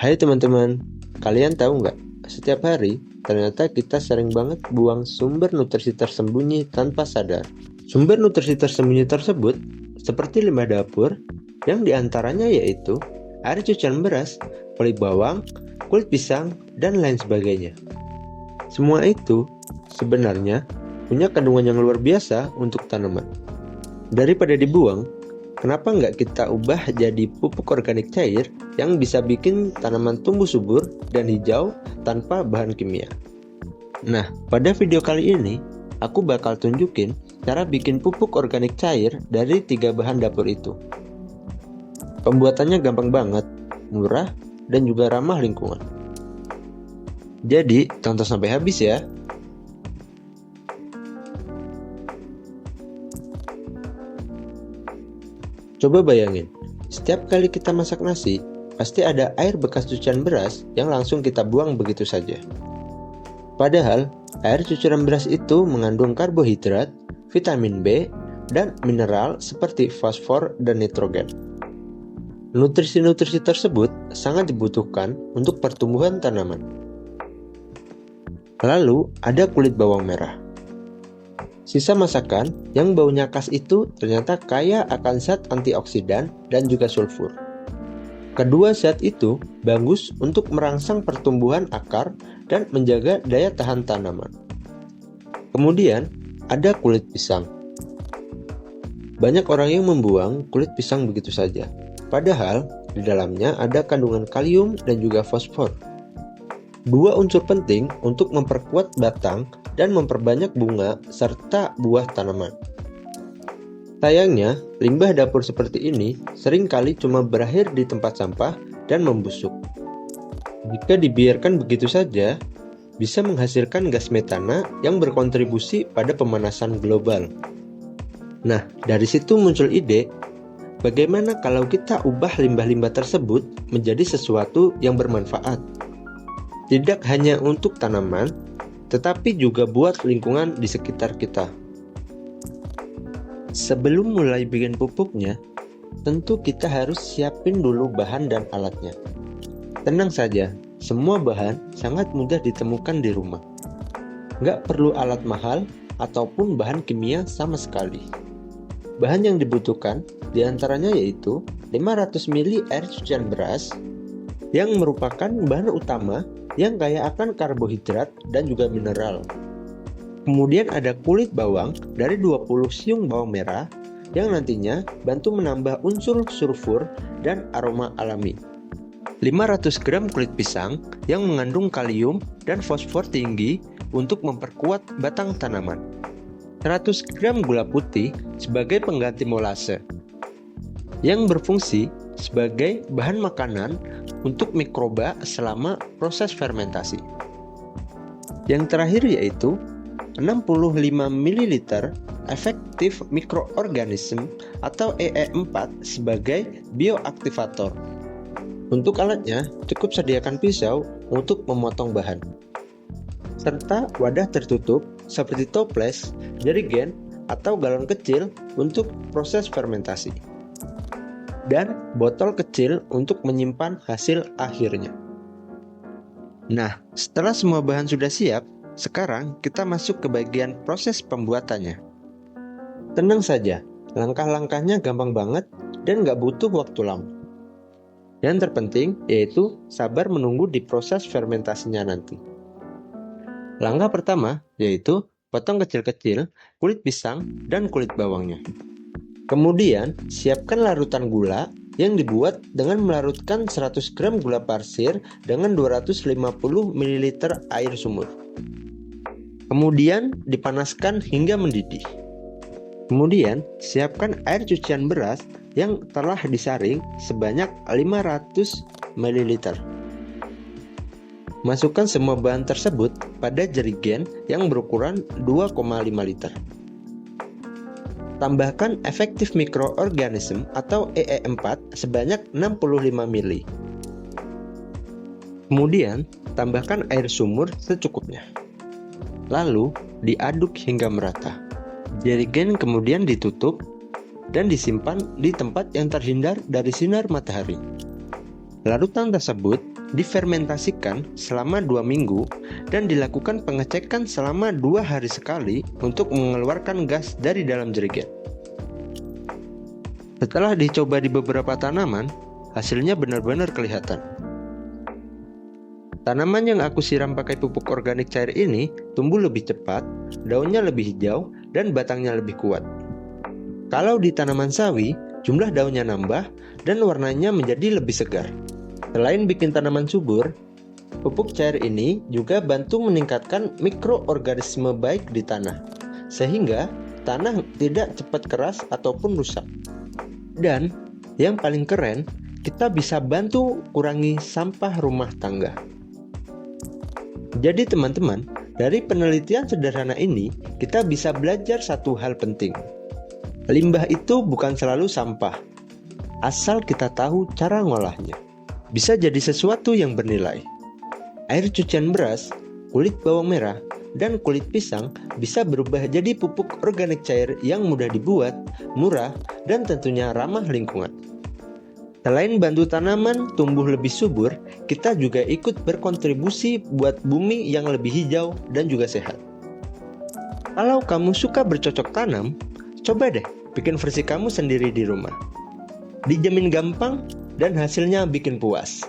Hai teman-teman, kalian tahu nggak? Setiap hari, ternyata kita sering banget buang sumber nutrisi tersembunyi tanpa sadar. Sumber nutrisi tersembunyi tersebut seperti limbah dapur, yang diantaranya yaitu air cucian beras, kulit bawang, kulit pisang, dan lain sebagainya. Semua itu sebenarnya punya kandungan yang luar biasa untuk tanaman. Daripada dibuang, kenapa nggak kita ubah jadi pupuk organik cair yang bisa bikin tanaman tumbuh subur dan hijau tanpa bahan kimia? Nah, pada video kali ini, aku bakal tunjukin cara bikin pupuk organik cair dari 3 bahan dapur itu. Pembuatannya gampang banget, murah, dan juga ramah lingkungan. Jadi, tonton sampai habis ya. Coba bayangin, setiap kali kita masak nasi, pasti ada air bekas cucian beras yang langsung kita buang begitu saja. Padahal, air cucian beras itu mengandung karbohidrat, vitamin B, dan mineral seperti fosfor dan nitrogen. Nutrisi-nutrisi tersebut sangat dibutuhkan untuk pertumbuhan tanaman. Lalu, ada kulit bawang merah. Sisa masakan yang baunya khas itu ternyata kaya akan zat antioksidan dan juga sulfur. Kedua zat itu bagus untuk merangsang pertumbuhan akar dan menjaga daya tahan tanaman. Kemudian ada kulit pisang. Banyak orang yang membuang kulit pisang begitu saja. Padahal di dalamnya ada kandungan kalium dan juga fosfor. Dua unsur penting untuk memperkuat batang dan memperbanyak bunga serta buah tanaman. Sayangnya, limbah dapur seperti ini seringkali cuma berakhir di tempat sampah dan membusuk. Jika dibiarkan begitu saja, bisa menghasilkan gas metana yang berkontribusi pada pemanasan global. Nah, dari situ muncul ide, bagaimana kalau kita ubah limbah-limbah tersebut menjadi sesuatu yang bermanfaat? Tidak hanya untuk tanaman, tetapi juga buat lingkungan di sekitar kita. Sebelum mulai bikin pupuknya, tentu kita harus siapin dulu bahan dan alatnya. Tenang saja, semua bahan sangat mudah ditemukan di rumah. Nggak perlu alat mahal ataupun bahan kimia sama sekali. Bahan yang dibutuhkan diantaranya yaitu 500 ml air cucian beras, yang merupakan bahan utama yang kaya akan karbohidrat dan juga mineral. Kemudian ada kulit bawang dari 20 siung bawang merah yang nantinya bantu menambah unsur sulfur dan aroma alami. 500 gram kulit pisang yang mengandung kalium dan fosfor tinggi untuk memperkuat batang tanaman. 100 gram gula putih sebagai pengganti molase yang berfungsi sebagai bahan makanan untuk mikroba selama proses fermentasi. Yang terakhir yaitu 65 ml efektif mikroorganisme atau EE4 sebagai bioaktivator. Untuk alatnya, cukup sediakan pisau untuk memotong bahan, serta wadah tertutup seperti toples, jerigen, atau galon kecil untuk proses fermentasi, dan botol kecil untuk menyimpan hasil akhirnya. Nah, setelah semua bahan sudah siap, sekarang kita masuk ke bagian proses pembuatannya. Tenang saja, langkah-langkahnya gampang banget dan nggak butuh waktu lama. Yang terpenting yaitu sabar menunggu di proses fermentasinya nanti. Langkah pertama yaitu potong kecil-kecil kulit pisang dan kulit bawangnya. Kemudian, siapkan larutan gula yang dibuat dengan melarutkan 100 gram gula pasir dengan 250 ml air sumur. Kemudian, dipanaskan hingga mendidih. Kemudian, siapkan air cucian beras yang telah disaring sebanyak 500 ml. Masukkan semua bahan tersebut pada jerigen yang berukuran 2,5 liter. Tambahkan efektif mikroorganisme atau EE4 sebanyak 65 ml. Kemudian, tambahkan air sumur secukupnya. Lalu, diaduk hingga merata. Jerigen kemudian ditutup dan disimpan di tempat yang terhindar dari sinar matahari. Larutan tersebut difermentasikan selama 2 minggu dan dilakukan pengecekan selama 2 hari sekali untuk mengeluarkan gas dari dalam jerigen. Setelah dicoba di beberapa tanaman, hasilnya benar-benar kelihatan. Tanaman yang aku siram pakai pupuk organik cair ini tumbuh lebih cepat, daunnya lebih hijau, dan batangnya lebih kuat. Kalau di tanaman sawi, jumlah daunnya nambah dan warnanya menjadi lebih segar. Selain bikin tanaman subur, pupuk cair ini juga bantu meningkatkan mikroorganisme baik di tanah, sehingga tanah tidak cepat keras ataupun rusak. Dan yang paling keren, kita bisa bantu kurangi sampah rumah tangga. Jadi teman-teman, dari penelitian sederhana ini, kita bisa belajar satu hal penting. Limbah itu bukan selalu sampah, asal kita tahu cara ngolahnya. Bisa jadi sesuatu yang bernilai. Air cucian beras, kulit bawang merah, dan kulit pisang bisa berubah jadi pupuk organik cair yang mudah dibuat, murah, dan tentunya ramah lingkungan. Selain bantu tanaman tumbuh lebih subur, kita juga ikut berkontribusi buat bumi yang lebih hijau dan juga sehat. Kalau kamu suka bercocok tanam, coba deh bikin versi kamu sendiri di rumah. Dijamin gampang dan hasilnya bikin puas.